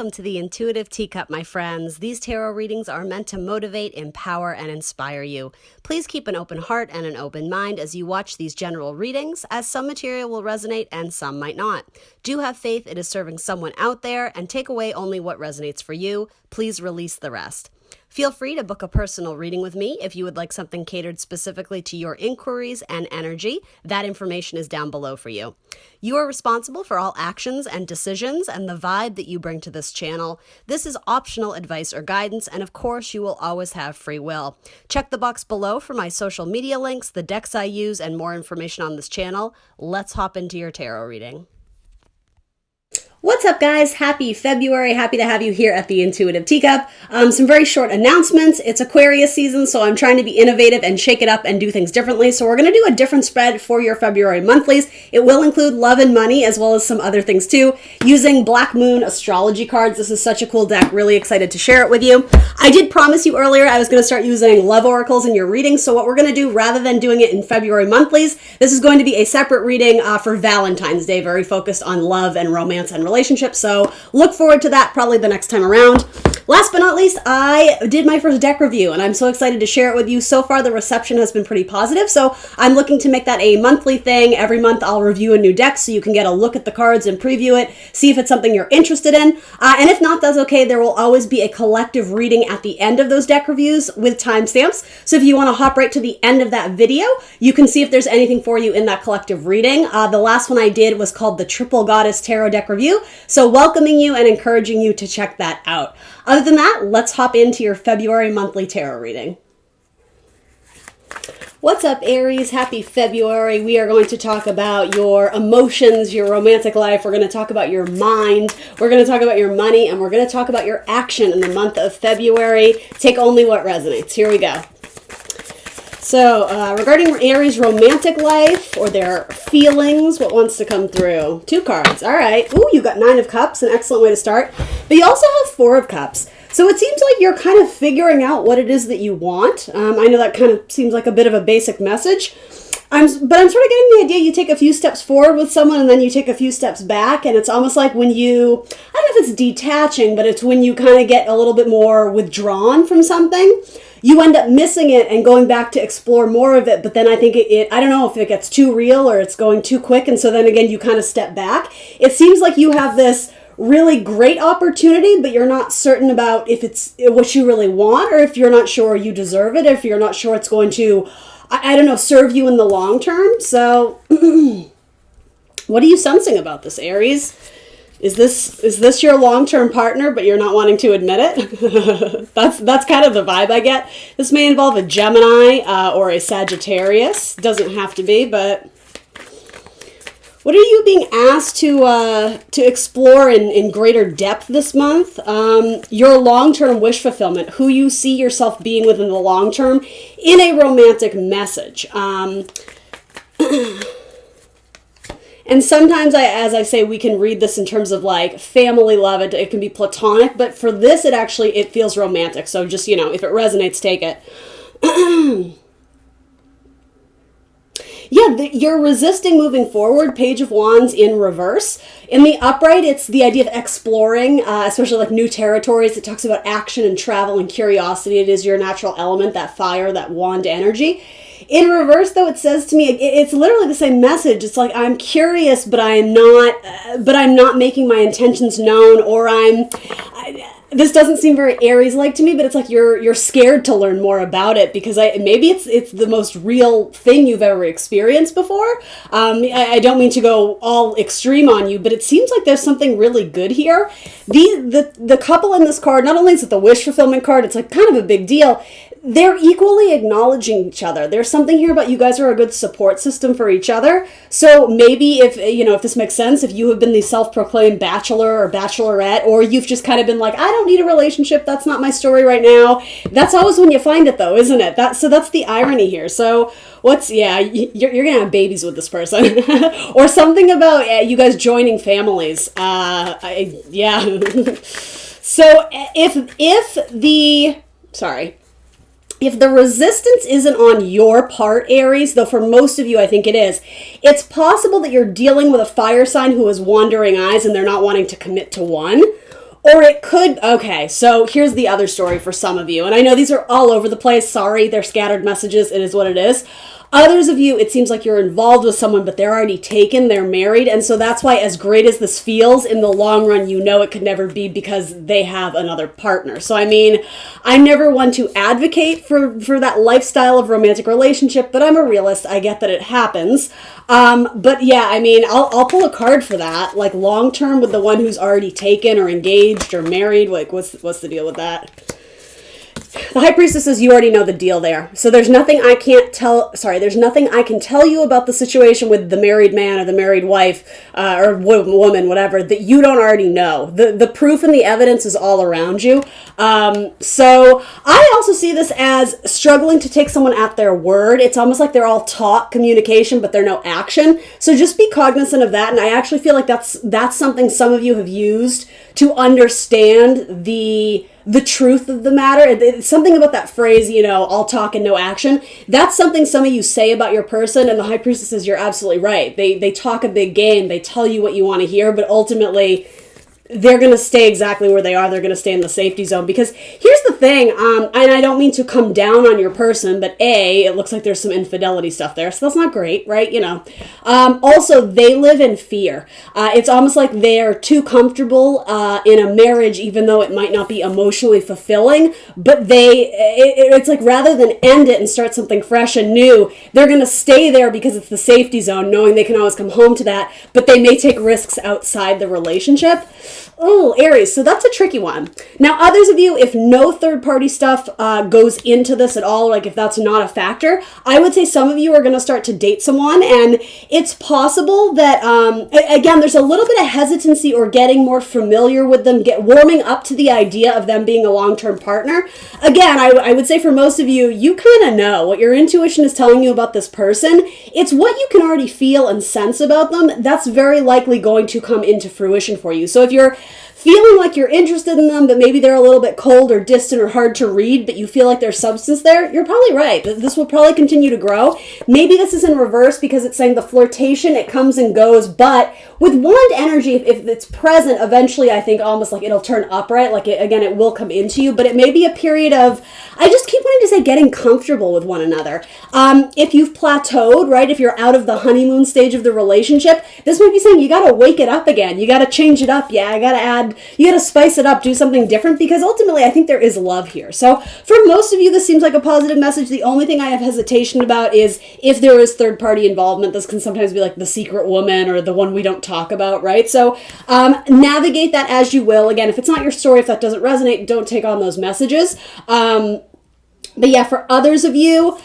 Welcome to the Intuitive Teacup, my friends. These tarot readings are meant to motivate, empower, and inspire you. Please keep an open heart and an open mind as you watch these general readings, as some material will resonate and some might not. Do have faith it is serving someone out there, and take away only what resonates for you. Please release the rest. Feel free to book a personal reading with me if you would like something catered specifically to your inquiries and energy. That information is down below for you. You are responsible for all actions and decisions and the vibe that you bring to this channel. This is optional advice or guidance, and of course, you will always have free will. Check the box below for my social media links, the decks I use, and more information on this channel. Let's hop into your tarot reading. What's up, guys? Happy February. Happy to have you here at the Intuitive Teacup. Some very short announcements. It's Aquarius season, so I'm trying to be innovative and shake it up and do things differently. So we're going to do a different spread for your February monthlies. It will include love and money, as well as some other things too, using Black Moon astrology cards. This is such a cool deck. Really excited to share it with you. I did promise you earlier I was going to start using love oracles in your readings. So what we're going to do, rather than doing it in February monthlies, this is going to be a separate reading for Valentine's Day, very focused on love and romance and relationships. So look forward to that probably the next time around. Last but not least, I did my first deck review, and I'm so excited to share it with you. So far, the reception has been pretty positive, so I'm looking to make that a monthly thing. Every month, I'll review a new deck so you can get a look at the cards and preview it, see if it's something you're interested in. And if not, that's okay. There will always be a collective reading at the end of those deck reviews with timestamps. So if you want to hop right to the end of that video, you can see if there's anything for you in that collective reading. The last one I did was called the Triple Goddess Tarot Deck Review, so welcoming you and encouraging you to check that out. Other than that, let's hop into your February monthly tarot reading. What's up, Aries? Happy February. We are going to talk about your emotions, your romantic life. We're going to talk about your mind. We're going to talk about your money, and we're going to talk about your action in the month of February. Take only what resonates. Here we go. So, regarding Aries' romantic life or their feelings, what wants to come through? 2 cards. All right. Ooh, you got 9 of Cups, an excellent way to start. But you also have 4 of Cups. So it seems like you're kind of figuring out what it is that you want. I know that kind of seems like a bit of a basic message. But I'm sort of getting the idea you take a few steps forward with someone and then you take a few steps back. And it's almost like when you, I don't know if it's detaching, but it's when you kind of get a little bit more withdrawn from something. You end up missing it and going back to explore more of it. But then I think I don't know if it gets too real or it's going too quick. And so then again, you kind of step back. It seems like you have this really great opportunity, but you're not certain about if it's what you really want, or if you're not sure you deserve it, if you're not sure it's going to, I don't know, serve you in the long term. So what are you sensing about this, Aries? Is this your long-term partner, but you're not wanting to admit it? That's kind of the vibe I get. This may involve a Gemini or a Sagittarius. Doesn't have to be, but what are you being asked to explore in greater depth this month? Your long-term wish fulfillment, who you see yourself being within the long term in a romantic message. And sometimes, as I say, we can read this in terms of like family love. It can be platonic, but for this, it feels romantic. So just, if it resonates, take it. Yeah, you're resisting moving forward. Page of Wands in reverse. In the upright, it's the idea of exploring, especially like new territories. It talks about action and travel and curiosity. It is your natural element, that fire, that wand energy. In reverse, though, it says to me, it's literally the same message. It's like, I'm curious, but I'm not making my intentions known, or this doesn't seem very Aries-like to me, but it's like you're scared to learn more about it because maybe it's the most real thing you've ever experienced before. I don't mean to go all extreme on you, but it seems like there's something really good here. The couple in this card, not only is it the wish fulfillment card, it's like kind of a big deal. They're equally acknowledging each other. There's something here about you guys are a good support system for each other. So maybe if this makes sense, if you have been the self-proclaimed bachelor or bachelorette, or you've just kind of been like, I don't need a relationship, that's not my story right now. That's always when you find it, though, isn't it? So that's the irony here. So you're going to have babies with this person. Or something about you guys joining families. Yeah. So if the resistance isn't on your part, Aries, though for most of you I think it is, it's possible that you're dealing with a fire sign who has wandering eyes and they're not wanting to commit to one. Or it could, okay, so here's the other story for some of you. And I know these are all over the place. Sorry, they're scattered messages. It is what it is. Others of you, it seems like you're involved with someone, but they're already taken, they're married. And so that's why, as great as this feels, in the long run, you know it could never be because they have another partner. So, I mean, I'm never one to advocate for that lifestyle of romantic relationship, but I'm a realist. I get that it happens. But yeah, I mean, I'll pull a card for that. Like, long term with the one who's already taken or engaged or married. Like, what's the deal with that? The High Priestess says you already know the deal there. So there's nothing I can tell you about the situation with the married man or the married wife or woman, whatever, that you don't already know. The proof and the evidence is all around you. So I also see this as struggling to take someone at their word. It's almost like they're all talk, communication, but they're no action. So just be cognizant of that. And I actually feel like that's something some of you have used to understand the truth of the matter. It's something about that phrase, all talk and no action. That's something some of you say about your person, and the High Priestess says you're absolutely right. They talk a big game. They tell you what you want to hear, but ultimately they're going to stay exactly where they are. They're going to stay in the safety zone. Because here's the thing, and I don't mean to come down on your person, but it looks like there's some infidelity stuff there, so that's not great, right? Also, they live in fear. It's almost like they're too comfortable in a marriage, even though it might not be emotionally fulfilling, but it's like rather than end it and start something fresh and new, they're going to stay there because it's the safety zone, knowing they can always come home to that, but they may take risks outside the relationship. Oh, Aries, so that's a tricky one. Now, others of you, if no third-party stuff goes into this at all, like if that's not a factor, I would say some of you are going to start to date someone, and it's possible that, again, there's a little bit of hesitancy or getting more familiar with them, warming up to the idea of them being a long-term partner. Again, I would say for most of you, you kind of know what your intuition is telling you about this person. It's what you can already feel and sense about them. That's very likely going to come into fruition for you. So if you're feeling like you're interested in them, but maybe they're a little bit cold or distant or hard to read, but you feel like there's substance there, you're probably right. This will probably continue to grow. Maybe this is in reverse because it's saying the flirtation, it comes and goes, but with wand energy, if it's present, eventually I think almost like it'll turn upright, like it will come into you, but it may be a period of, I just keep wanting to say getting comfortable with one another. If you've plateaued, right, if you're out of the honeymoon stage of the relationship, this might be saying you got to wake it up again. You got to change it up. Yeah, you got to spice it up, do something different, because ultimately I think there is love here. So for most of you, this seems like a positive message. The only thing I have hesitation about is if there is third-party involvement. This can sometimes be like the secret woman or the one we don't talk about, right? So navigate that as you will. Again, if it's not your story, if that doesn't resonate, don't take on those messages. But yeah, for others of you,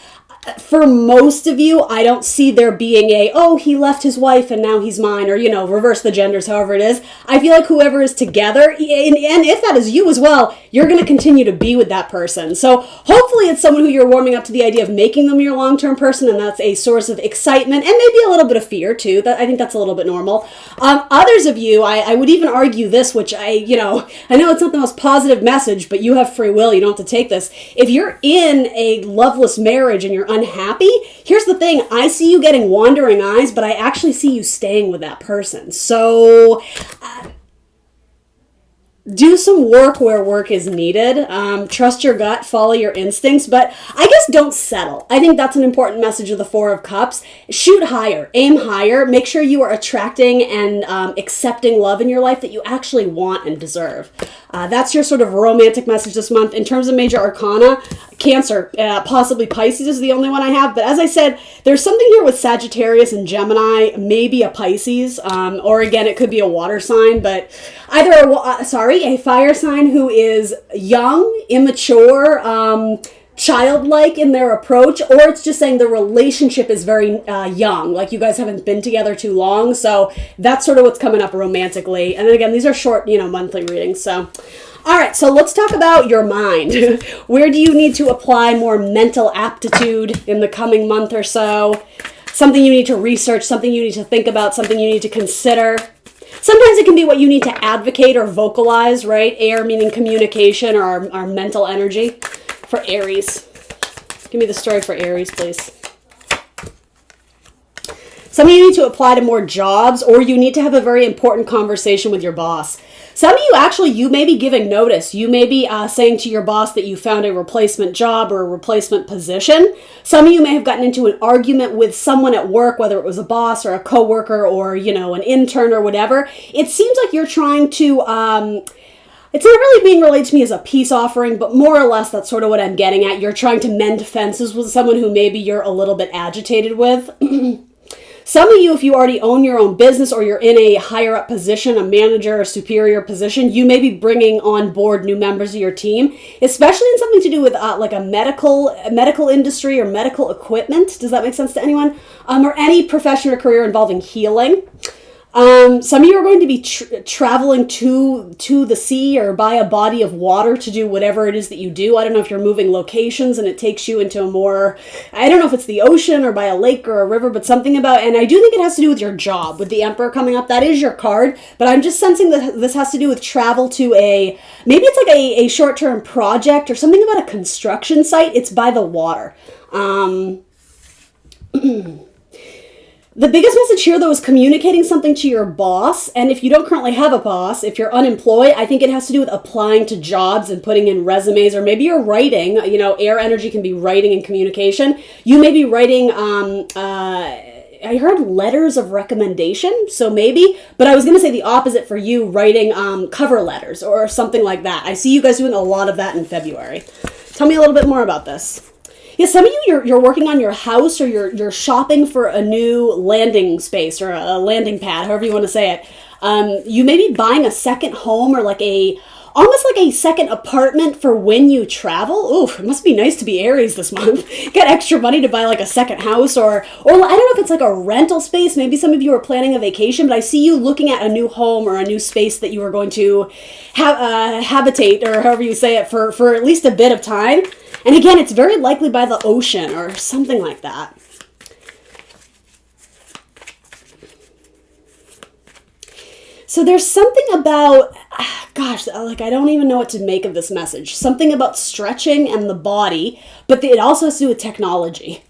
for most of you, I don't see there being he left his wife and now he's mine, or, reverse the genders, however it is. I feel like whoever is together, and if that is you as well, you're going to continue to be with that person. So hopefully it's someone who you're warming up to the idea of making them your long-term person, and that's a source of excitement and maybe a little bit of fear too. I think that's a little bit normal. Others of you, I would even argue this, which I know it's not the most positive message, but you have free will. You don't have to take this. If you're in a loveless marriage and you're unhappy, here's the thing. I see you getting wandering eyes, but I actually see you staying with that person. So do some work where work is needed. Trust your gut, follow your instincts, but I guess don't settle. I think that's an important message of the Four of Cups. Shoot higher, aim higher, make sure you are attracting and accepting love in your life that you actually want and deserve. That's your sort of romantic message this month. In terms of major arcana, Cancer, possibly Pisces is the only one I have. But as I said, there's something here with Sagittarius and Gemini, maybe a Pisces, or again, it could be a water sign, but either a fire sign who is young, immature, childlike in their approach, or it's just saying the relationship is very young, like you guys haven't been together too long. So that's sort of what's coming up romantically. And then again, these are short, monthly readings. So all right, so let's talk about your mind. Where do you need to apply more mental aptitude in the coming month or so? Something you need to research, something you need to think about, something you need to consider. Sometimes it can be what you need to advocate or vocalize, right? Air meaning communication or our mental energy. For Aries. Give me the story for Aries, please. Some of you need to apply to more jobs, or you need to have a very important conversation with your boss. Some of you actually, you may be giving notice. You may be saying to your boss that you found a replacement job or a replacement position. Some of you may have gotten into an argument with someone at work, whether it was a boss or a coworker or, you know, an intern or whatever. It seems like you're trying to, it's not really being relayed to me as a peace offering, but more or less that's sort of what I'm getting at. You're trying to mend fences with someone who maybe you're a little bit agitated with. Some of you, if you already own your own business or you're in a higher up position, a manager or superior position, you may be bringing on board new members of your team, especially in something to do with like a medical industry or medical equipment. Does that make sense to anyone? Or any profession or career involving healing. Some of you are going to be traveling to the sea or by a body of water to do whatever it is that you do. I don't know if you're moving locations and it takes you into a more, I don't know if it's the ocean or by a lake or a river, but something about, and I do think it has to do with your job. With the Emperor coming up, that is your card, but I'm just sensing that this has to do with travel to maybe it's like a short-term project or something about a construction site. It's by the water. The biggest message here, though, is communicating something to your boss. And if you don't currently have a boss, if you're unemployed, I think it has to do with applying to jobs and putting in resumes, or maybe you're writing. You know, air energy can be writing and communication. You may be writing, I heard letters of recommendation, so maybe, but I was going to say the opposite for you, writing cover letters or something like that. I see you guys doing a lot of that in February. Tell me a little bit more about this. Yeah, some of you, you're working on your house, or you're shopping for a new landing space or a landing pad, however you want to say it. You may be buying a second home or like almost like a second apartment for when you travel. Ooh, it must be nice to be Aries this month. Get extra money to buy like a second house or I don't know if it's like a rental space. Maybe some of you are planning a vacation, but I see you looking at a new home or a new space that you are going to habitate, or however you say it, for at least a bit of time. And again, it's very likely by the ocean or something like that. So there's something about, gosh, like I don't even know what to make of this message. Something about stretching and the body, but it also has to do with technology.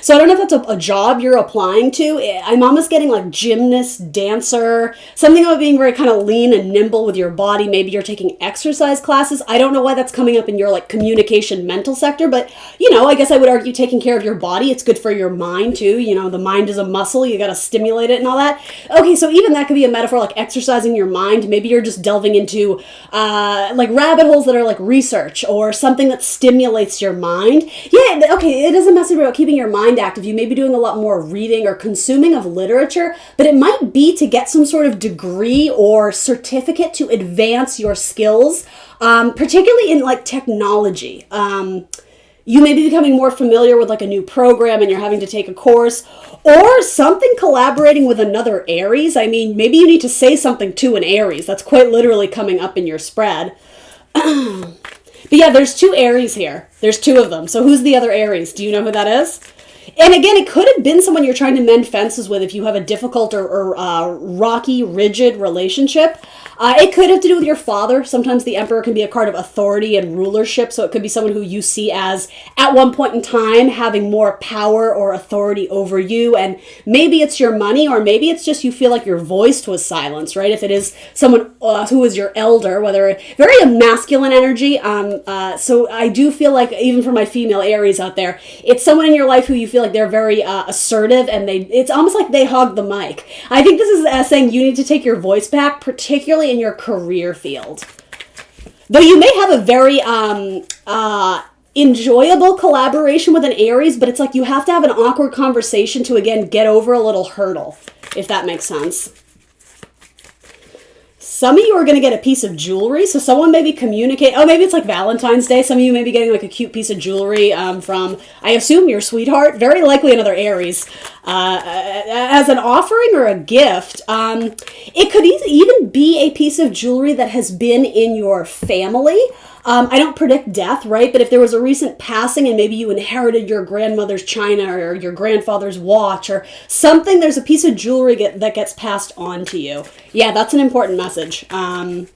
So I don't know if that's a job you're applying to. I'm almost getting like gymnast, dancer, something about being very kind of lean and nimble with your body. Maybe you're taking exercise classes. I don't know why that's coming up in your like communication mental sector, but you know, I guess I would argue taking care of your body. It's good for your mind too. You know, the mind is a muscle. You got to stimulate it and all that. Okay, so even that could be a metaphor, like exercising your mind. Maybe you're just delving into like rabbit holes that are like research or something that stimulates your mind. Yeah, okay, it is a message about keeping your mind active. You may be doing a lot more reading or consuming of literature, but it might be to get some sort of degree or certificate to advance your skills, particularly in like technology. You may be becoming more familiar with like a new program and you're having to take a course, or something collaborating with another Aries. I mean, maybe you need to say something to an Aries. That's quite literally coming up in your spread. But yeah, there's two Aries here. There's two of them. So who's the other Aries? Do you know who that is? And again, it could have been someone you're trying to mend fences with if you have a difficult or rocky, rigid relationship. It could have to do with your father. Sometimes the Emperor can be a card of authority and rulership, so it could be someone who you see as, at one point in time, having more power or authority over you, and maybe it's your money, or maybe it's just you feel like your voice was silenced, right? If it is someone who is your elder, whether very a masculine energy, so I do feel like, even for my female Aries out there, it's someone in your life who you feel like they're very assertive, and it's almost like they hog the mic. I think this is saying you need to take your voice back, particularly in your career field. Though you may have a very enjoyable collaboration with an Aries, but it's like you have to have an awkward conversation to, again, get over a little hurdle, if that makes sense. Some of you are going to get a piece of jewelry. So someone maybe maybe it's like Valentine's Day. Some of you may be getting like a cute piece of jewelry from, I assume, your sweetheart. Very likely another Aries. As an offering or a gift. It could even be a piece of jewelry that has been in your family. I don't predict death, right? But if there was a recent passing and maybe you inherited your grandmother's china or your grandfather's watch or something, there's a piece of jewelry that gets passed on to you. Yeah, that's an important message. And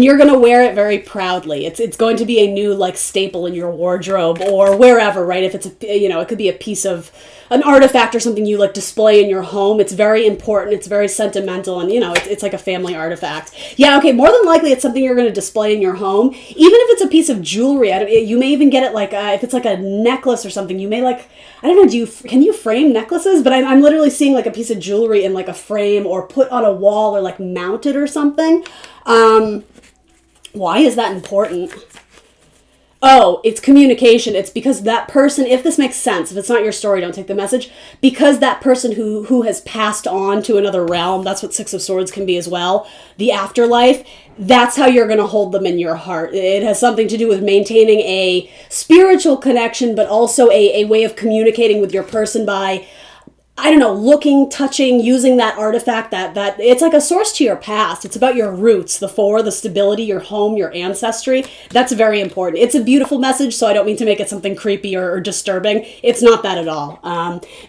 you're going to wear it very proudly. It's going to be a new like staple in your wardrobe or wherever, right? If it's it could be a piece of an artifact or something you like display in your home. It's very important. It's very sentimental, and it's like a family artifact. Yeah, okay, more than likely it's something you're going to display in your home. Even if it's a piece of jewelry, you may even get it like if it's like a necklace or something. You may like, I don't know, can you frame necklaces? But I'm literally seeing like a piece of jewelry in like a frame or put on a wall or like mounted or something. Why is that important? Oh, it's communication. It's because that person, if this makes sense, if it's not your story, don't take the message, because that person who has passed on to another realm, that's what Six of Swords can be as well, the afterlife, that's how you're going to hold them in your heart. It has something to do with maintaining a spiritual connection, but also a way of communicating with your person by, I don't know, looking, touching, using that artifact, that it's like a source to your past. It's about your roots, the stability, your home, your ancestry. That's very important. It's a beautiful message, so I don't mean to make it something creepy or disturbing. It's not that at all.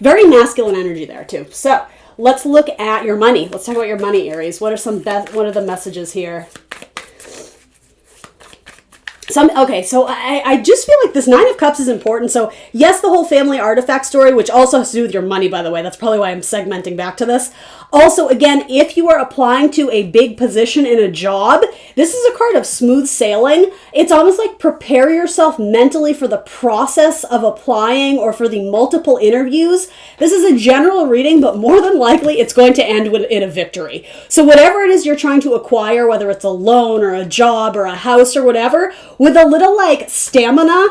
Very masculine energy there too. So let's look at your money. Let's talk about your money, Aries. What are the messages here? Okay, so I just feel like this Nine of Cups is important. So yes, the whole family artifact story, which also has to do with your money, by the way. That's probably why I'm segmenting back to this. Also, again, if you are applying to a big position in a job, this is a card of smooth sailing. It's almost like prepare yourself mentally for the process of applying or for the multiple interviews. This is a general reading, but more than likely it's going to end in a victory. So whatever it is you're trying to acquire, whether it's a loan or a job or a house or whatever, with a little like stamina,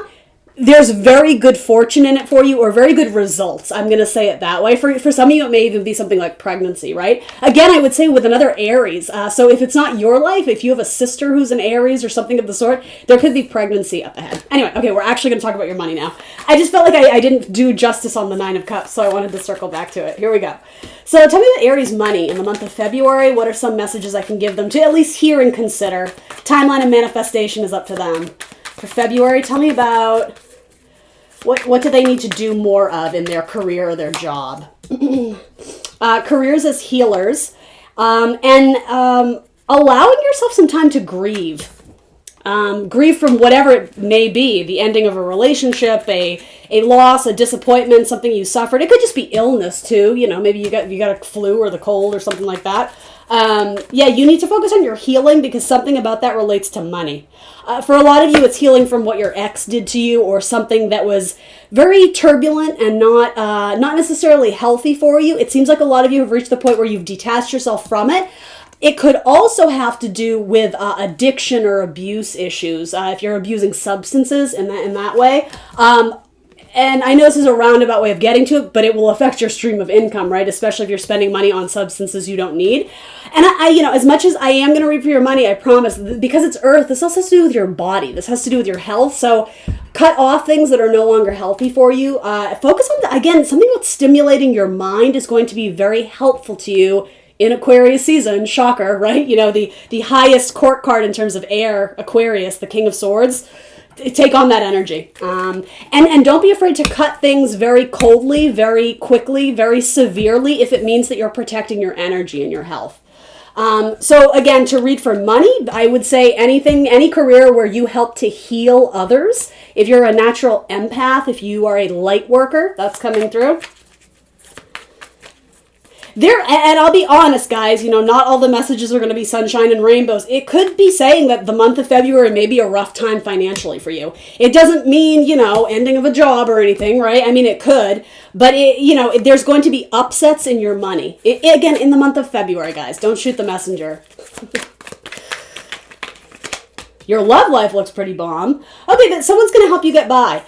there's very good fortune in it for you, or very good results. I'm going to say it that way. For some of you, it may even be something like pregnancy, right? Again, I would say with another Aries. So if it's not your life, if you have a sister who's an Aries or something of the sort, there could be pregnancy up ahead. Anyway, okay, we're actually going to talk about your money now. I just felt like I didn't do justice on the Nine of Cups, so I wanted to circle back to it. Here we go. So tell me about Aries money in the month of February. What are some messages I can give them to at least hear and consider? Timeline and manifestation is up to them. For February, tell me about what do they need to do more of in their career or their job. Careers as healers, and allowing yourself some time to grieve. Grieve from whatever it may be, the ending of a relationship, a loss, a disappointment, something you suffered. It could just be illness too. Maybe you got a flu or the cold or something like that. Yeah, you need to focus on your healing because something about that relates to money. For a lot of you, it's healing from what your ex did to you or something that was very turbulent and not necessarily healthy for you. It seems like a lot of you have reached the point where you've detached yourself from it. It could also have to do with addiction or abuse issues, if you're abusing substances in that way. And I know this is a roundabout way of getting to it, but it will affect your stream of income, right? Especially if you're spending money on substances you don't need. And I as much as I am going to reap for your money, I promise, because it's Earth, this also has to do with your body. This has to do with your health. So cut off things that are no longer healthy for you. Focus on, again, something about stimulating your mind is going to be very helpful to you in Aquarius season. Shocker, right? The highest court card in terms of air, Aquarius, the King of Swords. Take on that energy. And don't be afraid to cut things very coldly, very quickly, very severely if it means that you're protecting your energy and your health. So again, to read for money, I would say any career where you help to heal others. If you're a natural empath, if you are a light worker, that's coming through. And I'll be honest, guys, not all the messages are going to be sunshine and rainbows. It could be saying that the month of February may be a rough time financially for you. It doesn't mean, ending of a job or anything, right? I mean, it could, but there's going to be upsets in your money. Again, in the month of February, guys, don't shoot the messenger. Your love life looks pretty bomb. Okay, but someone's going to help you get by.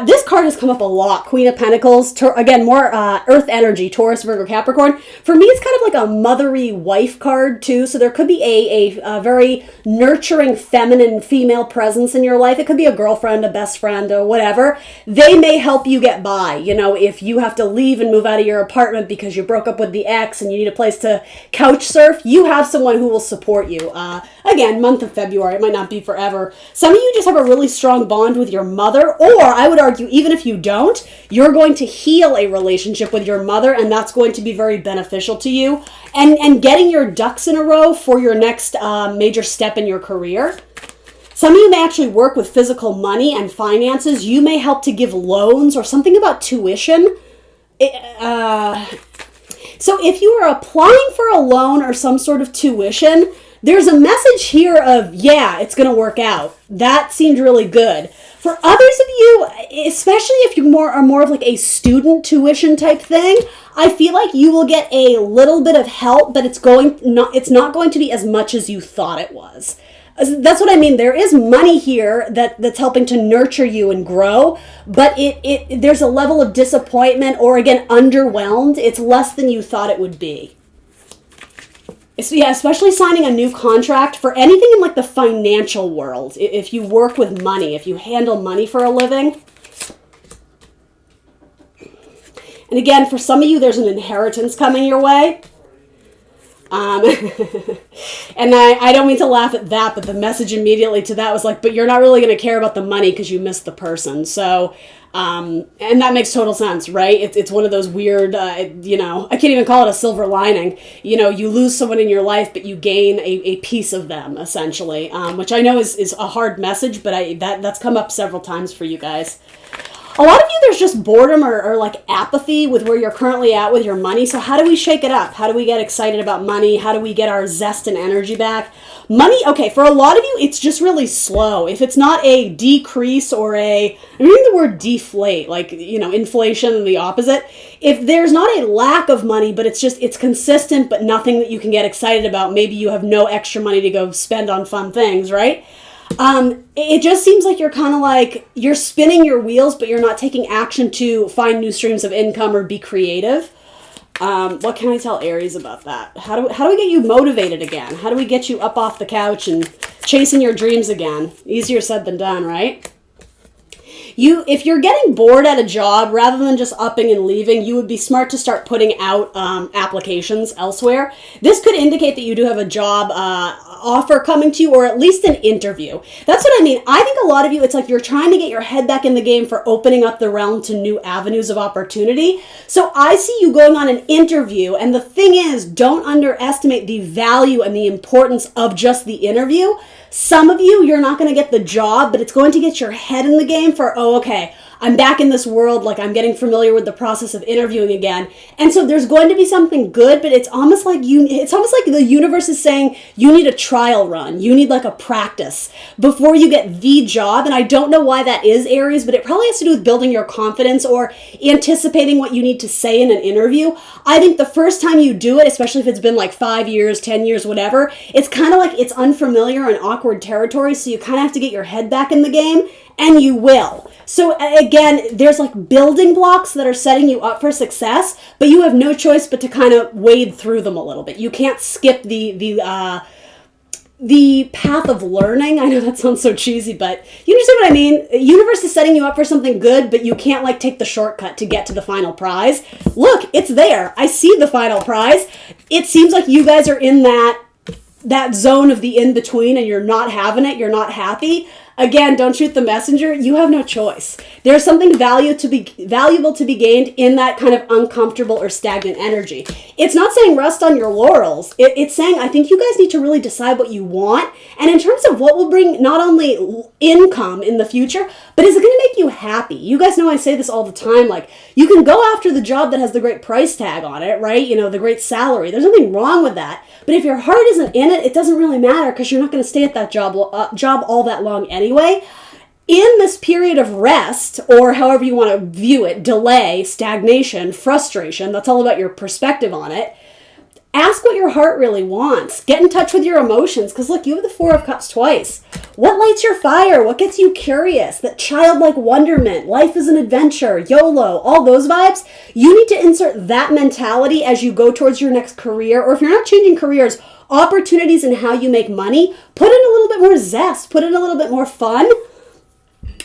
This card has come up a lot. Queen of Pentacles. Again, more Earth energy. Taurus, Virgo, Capricorn. For me, it's kind of like a mothery wife card, too. So there could be a very nurturing, feminine, female presence in your life. It could be a girlfriend, a best friend, or whatever. They may help you get by. If you have to leave and move out of your apartment because you broke up with the ex and you need a place to couch surf, you have someone who will support you. Again, month of February. It might not be forever. Some of you just have a really strong bond with your mother, or I would argue, even if you don't, you're going to heal a relationship with your mother, and that's going to be very beneficial to you. And getting your ducks in a row for your next major step in your career. Some of you may actually work with physical money and finances. You may help to give loans or something about tuition. So if you are applying for a loan or some sort of tuition, there's a message here of, yeah, it's going to work out. That seemed really good. For others of you, especially if you are more of like a student tuition type thing, I feel like you will get a little bit of help, but it's not going to be as much as you thought it was. That's what I mean. There is money here that's helping to nurture you and grow, but there's a level of disappointment or, again, underwhelmed. It's less than you thought it would be. So yeah, especially signing a new contract for anything in like the financial world. If you work with money, if you handle money for a living. And again, for some of you, there's an inheritance coming your way. And I don't mean to laugh at that, but the message immediately to that was like, but you're not really going to care about the money because you missed the person. So, and that makes total sense, right? It's one of those weird, I can't even call it a silver lining. You lose someone in your life, but you gain a piece of them, essentially, which I know is a hard message, but that's come up several times for you guys. A lot of you, there's just boredom or like apathy with where you're currently at with your money. So how do we shake it up? How do we get excited about money? How do we get our zest and energy back? Money, okay, for a lot of you, it's just really slow. If it's not a decrease or I'm using the word deflate, like, inflation and the opposite. If there's not a lack of money, but it's consistent, but nothing that you can get excited about, maybe you have no extra money to go spend on fun things, right? It just seems like you're kind of like, you're spinning your wheels, but you're not taking action to find new streams of income or be creative. What can I tell Aries about that? How do we get you motivated again? How do we get you up off the couch and chasing your dreams again? Easier said than done, right? If you're getting bored at a job, rather than just upping and leaving, you would be smart to start putting out applications elsewhere. This could indicate that you do have a job offer coming to you, or at least an interview. That's what I mean. I think a lot of you, it's like you're trying to get your head back in the game for opening up the realm to new avenues of opportunity. So I see you going on an interview, and the thing is, don't underestimate the value and the importance of just the interview. Some of you, you're not going to get the job, but it's going to get your head in the game for, okay, I'm back in this world, like I'm getting familiar with the process of interviewing again. And so there's going to be something good, but it's almost like the universe is saying you need a trial run. You need like a practice before you get the job. And I don't know why that is, Aries, but it probably has to do with building your confidence or anticipating what you need to say in an interview. I think the first time you do it, especially if it's been like 5 years, 10 years, whatever, it's kind of like it's unfamiliar and awkward territory. So you kind of have to get your head back in the game. And you will. So again, there's like building blocks that are setting you up for success, but you have no choice but to kind of wade through them a little bit. You can't skip the path of learning. I know that sounds so cheesy, but you understand what I mean? The universe is setting you up for something good, but you can't like take the shortcut to get to the final prize. Look, it's there. I see the final prize. It seems like you guys are in that zone of the in-between and you're not having it. You're not happy. Again, don't shoot the messenger. You have no choice. There's something valuable to be gained in that kind of uncomfortable or stagnant energy. It's not saying rest on your laurels. It's saying I think you guys need to really decide what you want. And in terms of what will bring not only income in the future, but is it going to make you happy? You guys know I say this all the time. Like, you can go after the job that has the great price tag on it, right? The great salary. There's nothing wrong with that. But if your heart isn't in it, it doesn't really matter because you're not going to stay at that job all that long anyway. In this period of rest, or however you want to view it, delay, stagnation, frustration, that's all about your perspective on it. Ask what your heart really wants. Get in touch with your emotions, because look, you have the Four of Cups twice. What lights your fire? What gets you curious? That childlike wonderment, life is an adventure, YOLO, all those vibes. You need to insert that mentality as you go towards your next career, or if you're not changing careers, opportunities in how you make money. Put in a little bit more zest, put in a little bit more fun.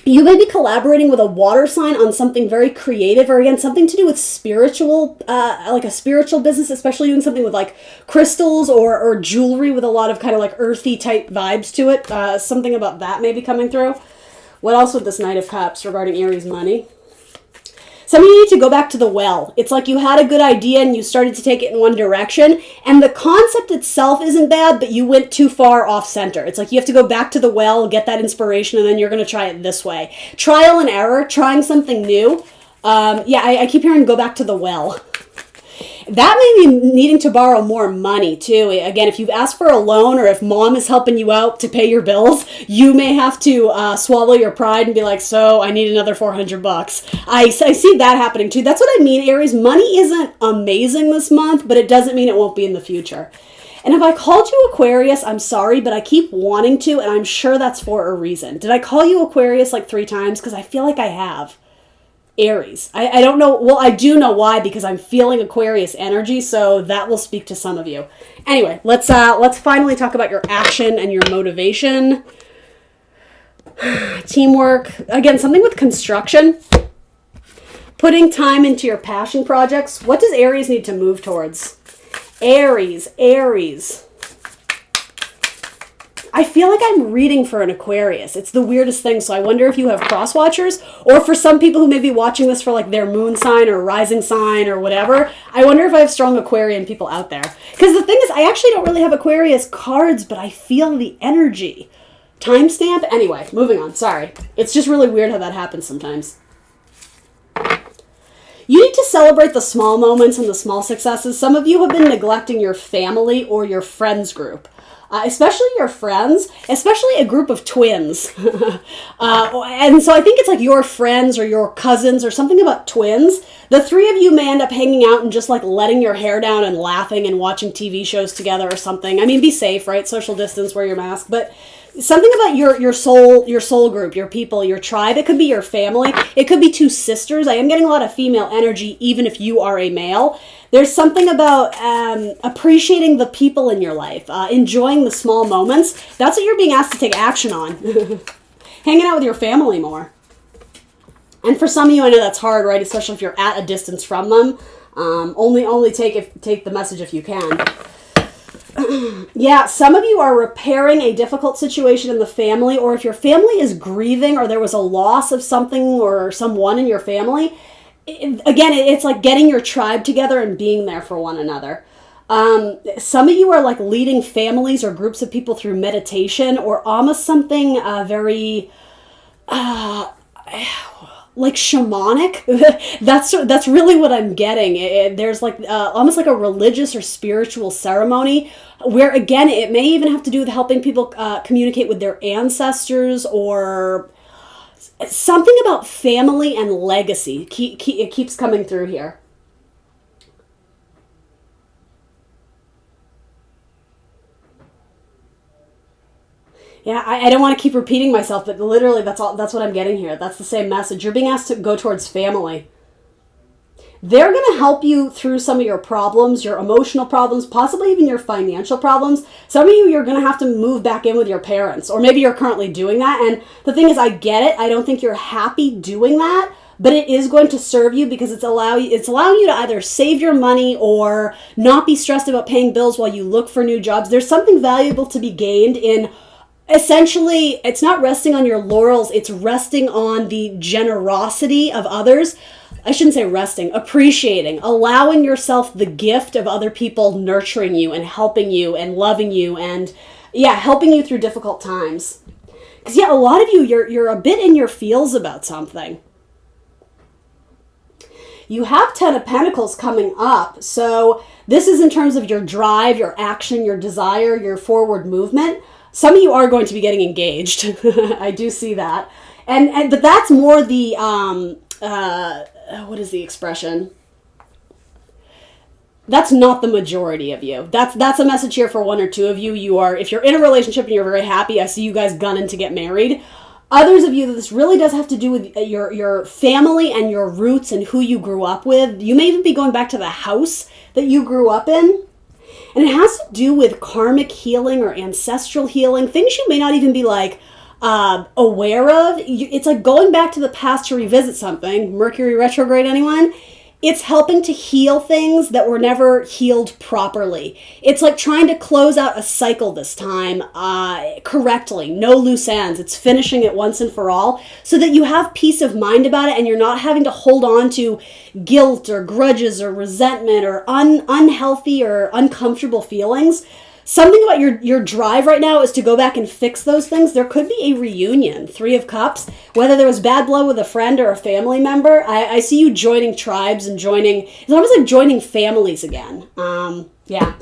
You may be collaborating with a water sign on something very creative, or again, something to do with spiritual, like a spiritual business, especially doing something with like crystals or jewelry with a lot of kind of like earthy type vibes to it. Something about that may be coming through. What else with this Knight of Cups regarding Aries money? Some of you need to go back to the well. It's like you had a good idea and you started to take it in one direction, and the concept itself isn't bad, but you went too far off center. It's like you have to go back to the well, get that inspiration, and then you're going to try it this way. Trial and error, trying something new. Yeah, I keep hearing go back to the well. That may be needing to borrow more money too. Again, if you've asked for a loan or if mom is helping you out to pay your bills, you may have to swallow your pride and be like, so I need another $400. I see that happening too. That's what I mean, Aries. Money isn't amazing this month, but it doesn't mean it won't be in the future. And if I called you Aquarius, I'm sorry, but I keep wanting to, and I'm sure that's for a reason. Did I call you Aquarius like 3 times? Because I feel like I have. Aries. I don't know. Well, I do know why, because I'm feeling Aquarius energy, so that will speak to some of you. Anyway, let's finally talk about your action and your motivation. Teamwork. Again, something with construction. Putting time into your passion projects. What does Aries need to move towards? Aries. I feel like I'm reading for an Aquarius. It's the weirdest thing. So I wonder if you have cross watchers, or for some people who may be watching this for like their moon sign or rising sign or whatever. I wonder if I have strong Aquarian people out there. Because the thing is, I actually don't really have Aquarius cards, but I feel the energy. Timestamp? Anyway, moving on. Sorry. It's just really weird how that happens sometimes. You need to celebrate the small moments and the small successes. Some of you have been neglecting your family or your friends group. Especially your friends, especially a group of twins. And so I think it's like your friends or your cousins or something about twins. The 3 of you may end up hanging out and just like letting your hair down and laughing and watching TV shows together or something. I mean, be safe, right? Social distance, wear your mask. But something about your soul group, your people, your tribe. It could be your family. It could be 2 sisters. I am getting a lot of female energy, even if you are a male. There's something about appreciating the people in your life, enjoying the small moments. That's what you're being asked to take action on. Hanging out with your family more. And for some of you, I know that's hard, right? Especially if you're at a distance from them. Only take the message if you can. Yeah, some of you are repairing a difficult situation in the family, or if your family is grieving or there was a loss of something or someone in your family. Again, it's like getting your tribe together and being there for one another. Some of you are like leading families or groups of people through meditation, or almost something very like shamanic. That's really what I'm getting. There's like almost like a religious or spiritual ceremony where, again, it may even have to do with helping people communicate with their ancestors, or something about family and legacy. It keeps coming through here. Yeah, I don't want to keep repeating myself, but literally that's what I'm getting here. That's the same message. You're being asked to go towards family. They're going to help you through some of your problems, your emotional problems, possibly even your financial problems. Some of you're going to have to move back in with your parents, or maybe you're currently doing that. And the thing is, I get it. I don't think you're happy doing that, but it is going to serve you, because it's allowing you to either save your money or not be stressed about paying bills while you look for new jobs. There's something valuable to be gained in. Essentially, it's not resting on your laurels, it's resting on the generosity of others. I shouldn't say resting, appreciating, allowing yourself the gift of other people nurturing you and helping you and loving you and, yeah, helping you through difficult times. Because, yeah, a lot of you, you're a bit in your feels about something. You have 10 of Pentacles coming up, so this is in terms of your drive, your action, your desire, your forward movement. Some of you are going to be getting engaged. I do see that. But that's more the, what is the expression? That's not the majority of you. That's a message here for 1 or 2 of you. If you're in a relationship and you're very happy, I see you guys gunning to get married. Others of you, this really does have to do with your family and your roots and who you grew up with. You may even be going back to the house that you grew up in. And it has to do with karmic healing or ancestral healing, things you may not even be like aware of. It's like going back to the past to revisit something. Mercury retrograde, anyone? It's helping to heal things that were never healed properly. It's like trying to close out a cycle this time correctly. No loose ends. It's finishing it once and for all so that you have peace of mind about it and you're not having to hold on to guilt or grudges or resentment or unhealthy or uncomfortable feelings. something about your drive right now is to go back and fix those things. There could be a reunion. 3 of Cups. Whether there was bad blood with a friend or a family member, I see you joining tribes and it's almost like joining families again. Yeah.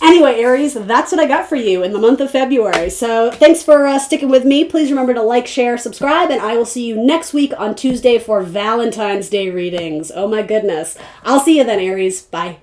Anyway, Aries, that's what I got for you in the month of February. So thanks for sticking with me. Please remember to like, share, subscribe, and I will see you next week on Tuesday for Valentine's Day readings. Oh my goodness. I'll see you then, Aries. Bye.